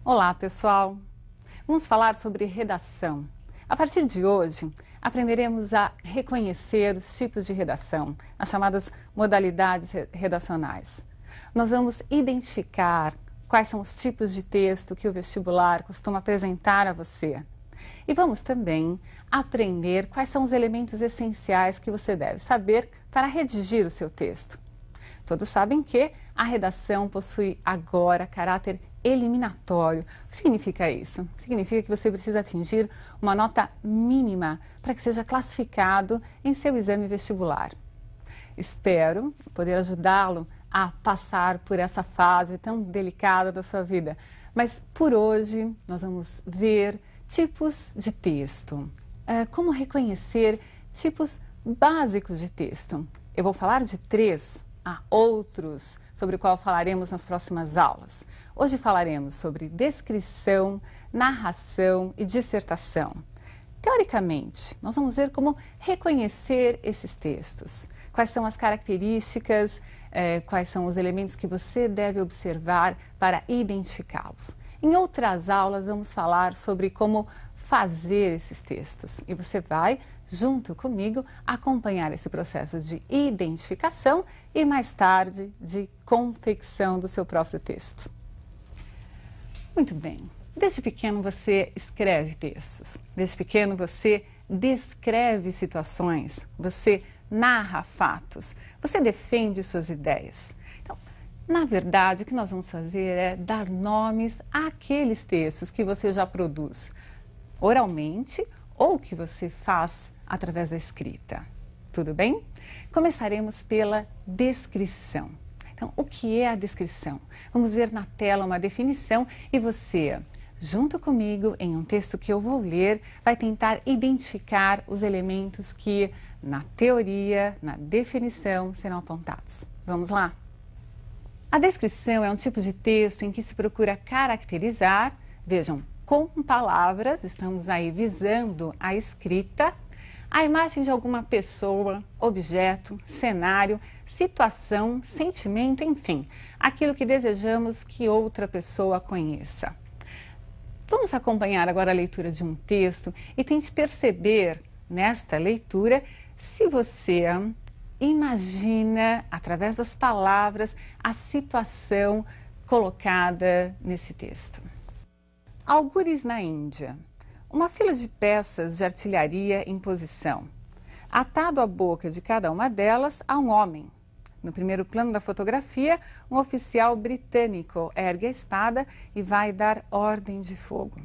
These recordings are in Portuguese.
Olá, pessoal! Vamos falar sobre redação. A partir de hoje, aprenderemos a reconhecer os tipos de redação, as chamadas modalidades redacionais. Nós vamos identificar quais são os tipos de texto que o vestibular costuma apresentar a você. E vamos também aprender quais são os elementos essenciais que você deve saber para redigir o seu texto. Todos sabem que a redação possui agora caráter eliminatório. O que significa isso? Significa que você precisa atingir uma nota mínima para que seja classificado em seu exame vestibular. Espero poder ajudá-lo a passar por essa fase tão delicada da sua vida. Mas por hoje nós vamos ver tipos de texto, como reconhecer tipos básicos de texto. Eu vou falar de 3. Há outros sobre o qual falaremos nas próximas aulas. Hoje falaremos sobre descrição, narração e dissertação. Teoricamente, nós vamos ver como reconhecer esses textos. Quais são as características, quais são os elementos que você deve observar para identificá-los. Em outras aulas, vamos falar sobre como fazer esses textos. E você vai, junto comigo, acompanhar esse processo de identificação e, mais tarde, de confecção do seu próprio texto. Muito bem. Desde pequeno você escreve textos. Desde pequeno você descreve situações. Você narra fatos. Você defende suas ideias. Então, na verdade, o que nós vamos fazer é dar nomes àqueles textos que você já produz oralmente ou que você faz através da escrita. Tudo bem? Começaremos pela descrição. Então, o que é a descrição? Vamos ver na tela uma definição e você, junto comigo, em um texto que eu vou ler, vai tentar identificar os elementos que, na teoria, na definição, serão apontados. Vamos lá? A descrição é um tipo de texto em que se procura caracterizar, vejam, com palavras, estamos aí visando a escrita, a imagem de alguma pessoa, objeto, cenário, situação, sentimento, enfim, aquilo que desejamos que outra pessoa conheça. Vamos acompanhar agora a leitura de um texto e tente perceber nesta leitura se você imagina, através das palavras, a situação colocada nesse texto. Algures na Índia. Uma fila de peças de artilharia em posição. Atado à boca de cada uma delas há um homem. No primeiro plano da fotografia, um oficial britânico ergue a espada e vai dar ordem de fogo.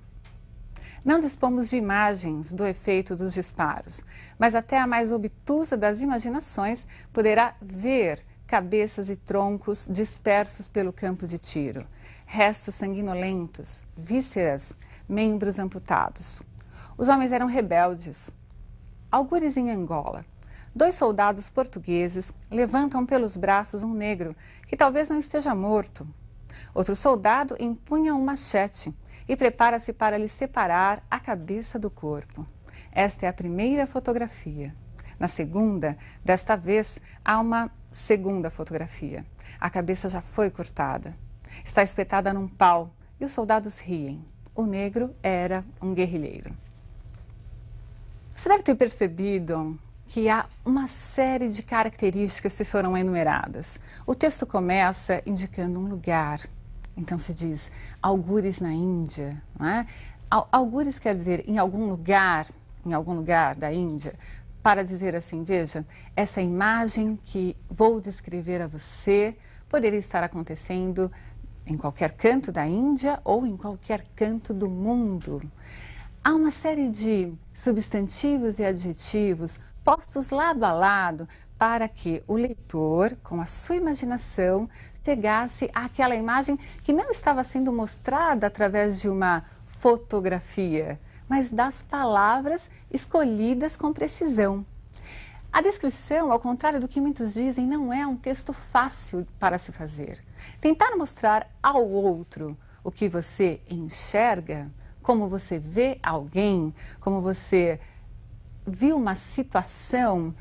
Não dispomos de imagens do efeito dos disparos, mas até a mais obtusa das imaginações poderá ver cabeças e troncos dispersos pelo campo de tiro, restos sanguinolentos, vísceras, membros amputados. Os homens eram rebeldes. Algures em Angola. 2 soldados portugueses levantam pelos braços um negro que talvez não esteja morto. Outro soldado empunha um machete e prepara-se para lhe separar a cabeça do corpo. Esta é a primeira fotografia. Na segunda, desta vez, há uma segunda fotografia. A cabeça já foi cortada. Está espetada num pau e os soldados riem. O negro era um guerrilheiro. Você deve ter percebido que há uma série de características que foram enumeradas. O texto começa indicando um lugar. Então se diz algures na Índia. Não é? Algures quer dizer em algum lugar da Índia, para dizer assim, veja, essa imagem que vou descrever a você poderia estar acontecendo em qualquer canto da Índia ou em qualquer canto do mundo. Há uma série de substantivos e adjetivos postos lado a lado para que o leitor, com a sua imaginação, chegasse àquela imagem que não estava sendo mostrada através de uma fotografia, mas das palavras escolhidas com precisão. A descrição, ao contrário do que muitos dizem, não é um texto fácil para se fazer. Tentar mostrar ao outro o que você enxerga, como você vê alguém, como você viu uma situação,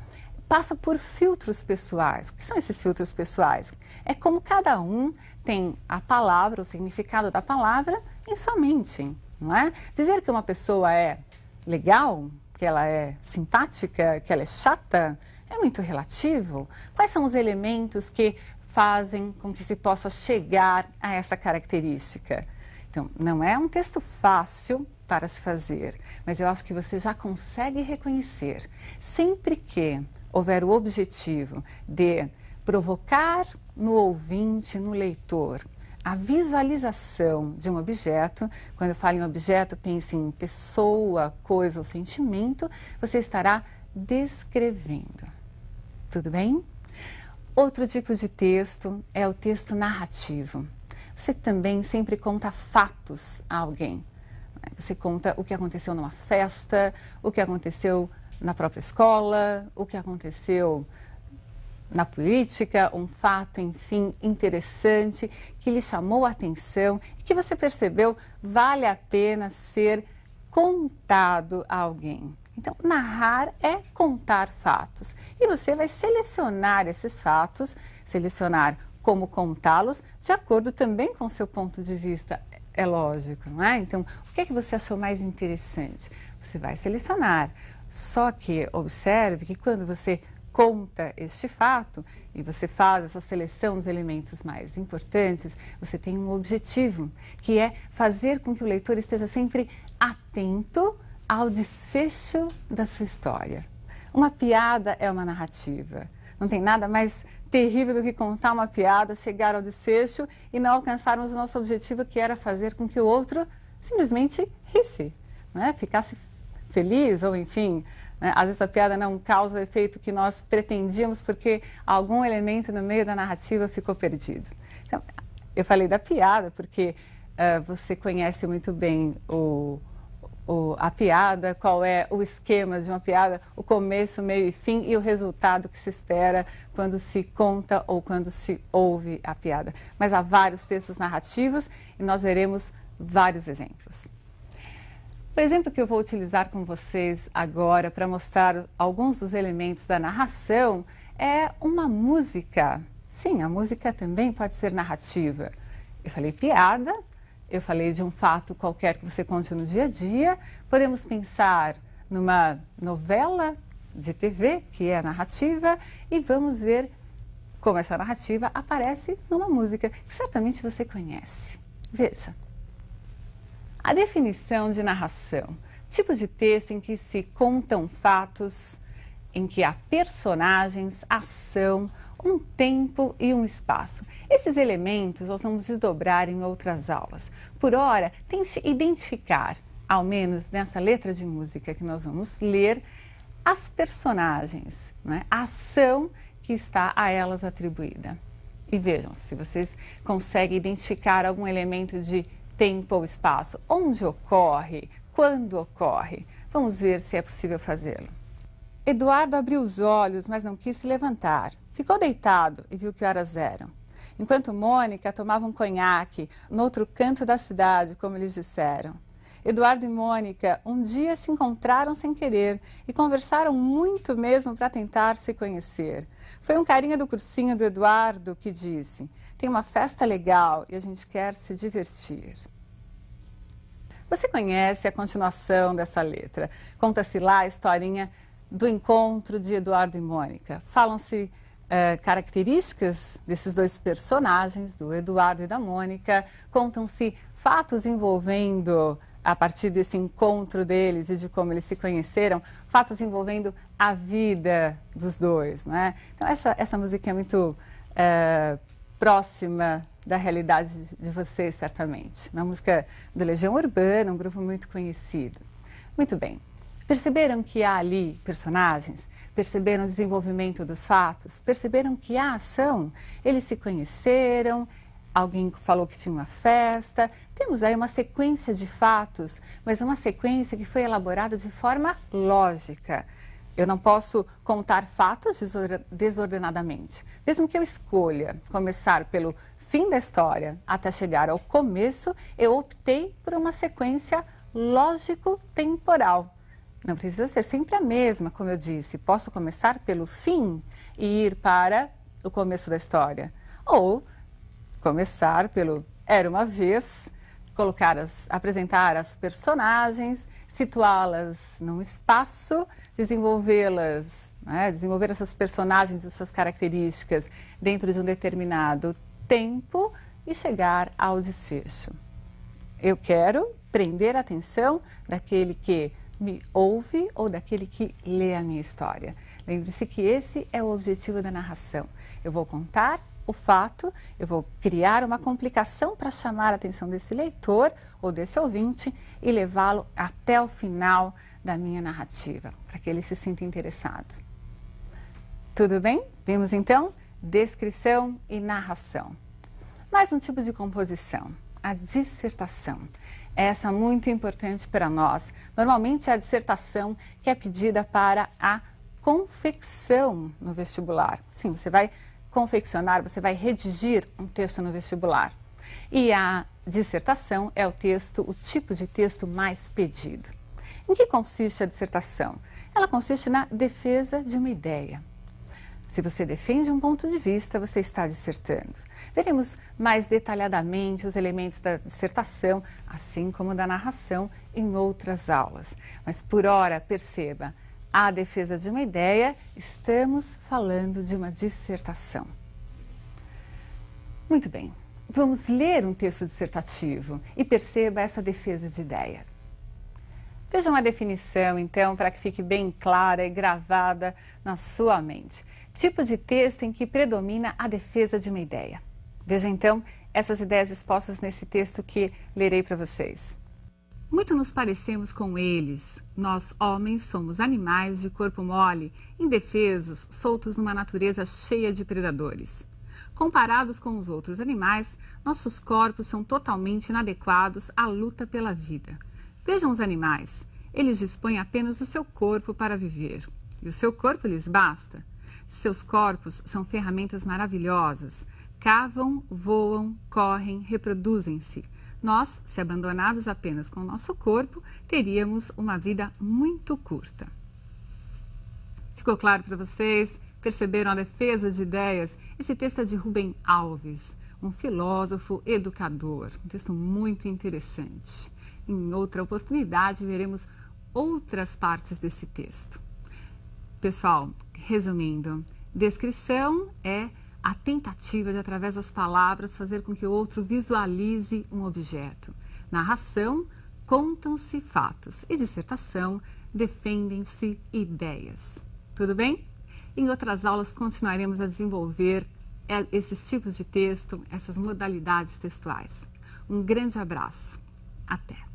passa por filtros pessoais. O que são esses filtros pessoais? É como cada um tem a palavra, o significado da palavra em sua mente, não é? Dizer que uma pessoa é legal, que ela é simpática, que ela é chata, é muito relativo. Quais são os elementos que fazem com que se possa chegar a essa característica? Então, não é um texto fácil para se fazer, mas eu acho que você já consegue reconhecer. Sempre que houver o objetivo de provocar no ouvinte, no leitor, a visualização de um objeto, quando eu falo em objeto, pense em pessoa, coisa ou sentimento, você estará descrevendo. Tudo bem? Outro tipo de texto é o texto narrativo. Você também sempre conta fatos a alguém. Você conta o que aconteceu numa festa, o que aconteceu na própria escola, o que aconteceu na política, um fato, enfim, interessante, que lhe chamou a atenção e que você percebeu vale a pena ser contado a alguém. Então, narrar é contar fatos. E você vai selecionar esses fatos, selecionar como contá-los, de acordo também com o seu ponto de vista, é lógico, não é? Então, o que é que você achou mais interessante? Você vai selecionar. Só que observe que quando você conta este fato e você faz essa seleção dos elementos mais importantes, você tem um objetivo, que é fazer com que o leitor esteja sempre atento ao desfecho da sua história. Uma piada é uma narrativa. Não tem nada mais terrível do que contar uma piada, chegar ao desfecho e não alcançarmos o nosso objetivo, que era fazer com que o outro simplesmente risse, né? Ficasse feliz ou enfim, né? Às vezes a piada não causa o efeito que nós pretendíamos porque algum elemento no meio da narrativa ficou perdido. Então, eu falei da piada porque você conhece muito bem a piada, qual é o esquema de uma piada, o começo, meio e fim e o resultado que se espera quando se conta ou quando se ouve a piada. Mas há vários textos narrativos e nós veremos vários exemplos. O exemplo que eu vou utilizar com vocês agora para mostrar alguns dos elementos da narração é uma música. Sim, a música também pode ser narrativa. Eu falei piada. Eu falei de um fato qualquer que você conte no dia a dia. Podemos pensar numa novela de TV, que é a narrativa, e vamos ver como essa narrativa aparece numa música que certamente você conhece. Veja. A definição de narração: tipo de texto em que se contam fatos, em que há personagens, ação, um tempo e um espaço. Esses elementos nós vamos desdobrar em outras aulas. Por ora, tente identificar, ao menos nessa letra de música que nós vamos ler, as personagens, né? A ação que está a elas atribuída. E vejam se vocês conseguem identificar algum elemento de tempo ou espaço, onde ocorre, quando ocorre. Vamos ver se é possível fazê-lo. Eduardo abriu os olhos, mas não quis se levantar. Ficou deitado e viu que horas eram. Enquanto Mônica tomava um conhaque no outro canto da cidade, como eles disseram. Eduardo e Mônica um dia se encontraram sem querer e conversaram muito mesmo para tentar se conhecer. Foi um carinha do cursinho do Eduardo que disse: tem uma festa legal e a gente quer se divertir. Você conhece a continuação dessa letra? Conta-se lá a historinha do encontro de Eduardo e Mônica. Falam-se características desses dois personagens, do Eduardo e da Mônica. Contam-se fatos envolvendo, a partir desse encontro deles e de como eles se conheceram, fatos envolvendo a vida dos dois, né? Então essa música é muito próxima da realidade de vocês, certamente. Uma música do Legião Urbana, um grupo muito conhecido. Muito bem. Perceberam que há ali personagens? Perceberam o desenvolvimento dos fatos? Perceberam que há ação? Eles se conheceram, alguém falou que tinha uma festa. Temos aí uma sequência de fatos, mas uma sequência que foi elaborada de forma lógica. Eu não posso contar fatos desordenadamente. Mesmo que eu escolha começar pelo fim da história até chegar ao começo, eu optei por uma sequência lógico-temporal. Não precisa ser sempre a mesma, como eu disse. Posso começar pelo fim e ir para o começo da história. Ou começar pelo Era uma Vez, apresentar as personagens, situá-las num espaço, desenvolvê-las, desenvolver essas personagens e suas características dentro de um determinado tempo e chegar ao desfecho. Eu quero prender a atenção daquele que me ouve ou daquele que lê a minha história. Lembre-se que esse é o objetivo da narração. Eu vou contar o fato, eu vou criar uma complicação para chamar a atenção desse leitor ou desse ouvinte e levá-lo até o final da minha narrativa, para que ele se sinta interessado. Tudo bem? Vimos então descrição e narração. Mais um tipo de composição, a dissertação. Essa é muito importante para nós. Normalmente é a dissertação que é pedida para a confecção no vestibular. Sim, você vai confeccionar, você vai redigir um texto no vestibular. E a dissertação é o tipo de texto mais pedido. Em que consiste a dissertação? Ela consiste na defesa de uma ideia. Se você defende um ponto de vista, você está dissertando. Veremos mais detalhadamente os elementos da dissertação, assim como da narração, em outras aulas. Mas, por ora, perceba, a defesa de uma ideia, estamos falando de uma dissertação. Muito bem, vamos ler um texto dissertativo e perceba essa defesa de ideia. Veja uma definição, então, para que fique bem clara e gravada na sua mente. Tipo de texto em que predomina a defesa de uma ideia. Veja, então, essas ideias expostas nesse texto que lerei para vocês. Muito nos parecemos com eles. Nós, homens, somos animais de corpo mole, indefesos, soltos numa natureza cheia de predadores. Comparados com os outros animais, nossos corpos são totalmente inadequados à luta pela vida. Vejam os animais. Eles dispõem apenas do seu corpo para viver. E o seu corpo lhes basta. Seus corpos são ferramentas maravilhosas. Cavam, voam, correm, reproduzem-se. Nós, se abandonados apenas com o nosso corpo, teríamos uma vida muito curta. Ficou claro para vocês? Perceberam a defesa de ideias? Esse texto é de Rubem Alves, um filósofo educador. Um texto muito interessante. Em outra oportunidade, veremos outras partes desse texto. Pessoal, resumindo, descrição é a tentativa de, através das palavras, fazer com que o outro visualize um objeto. Narração, contam-se fatos. E dissertação, defendem-se ideias. Tudo bem? Em outras aulas continuaremos a desenvolver esses tipos de texto, essas modalidades textuais. Um grande abraço. Até!